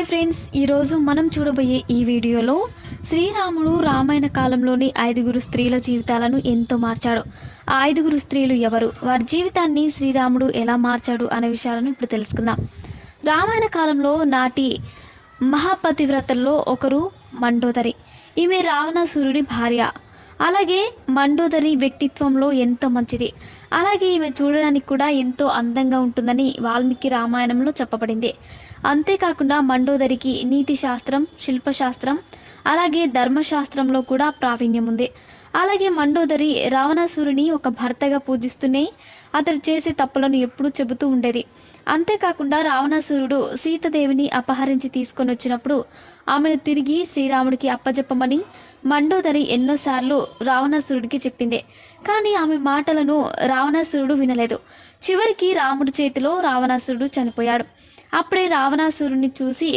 Hi friends, ఈరోజు మనం చూడబోయే ఈ వీడియోలో శ్రీరాముడు రామాయణ కాలంలోని 5 స్త్రీల జీవితాలను ఎంతో మార్చాడు. ఆ 5 స్త్రీలు ఎవరు, వారి జీవితాన్ని శ్రీరాముడు ఎలా మార్చాడు అనే విషయాలను ఇప్పుడు తెలుసుకుందాం. రామాయణ కాలంలో నాటి మహాపతివ్రతల్లో ఒకరు మండోదరి. ఈమె రావణాసురుడి భార్య. అలాగే మండోదరి వ్యక్తిత్వంలో ఎంతో మంచిది. అలాగే ఈమె చూడడానికి కూడా ఎంతో అందంగా ఉంటుందని వాల్మీకి రామాయణంలో చెప్పబడింది. అంతేకాకుండా మండోదరికి నీతి శాస్త్రం, శిల్పశాస్త్రం, అలాగే ధర్మశాస్త్రంలో కూడా ప్రావీణ్యం ఉంది. అలాగే మండోదరి రావణాసురుని ఒక భర్తగా పూజిస్తూనే అతడు చేసే తప్పులను ఎప్పుడూ చెబుతూ ఉండేది. అంతేకాకుండా రావణాసురుడు సీతాదేవిని అపహరించి తీసుకొని వచ్చినప్పుడు ఆమెను తిరిగి శ్రీరాముడికి అప్పజెప్పమని మండోదరి ఎన్నోసార్లు రావణాసురుడికి చెప్పింది. కానీ ఆమె మాటలను రావణాసురుడు వినలేదు. చివరికి రాముడి చేతిలో రావణాసురుడు చనిపోయాడు. అప్పుడే రావణాసురుడిని చూసి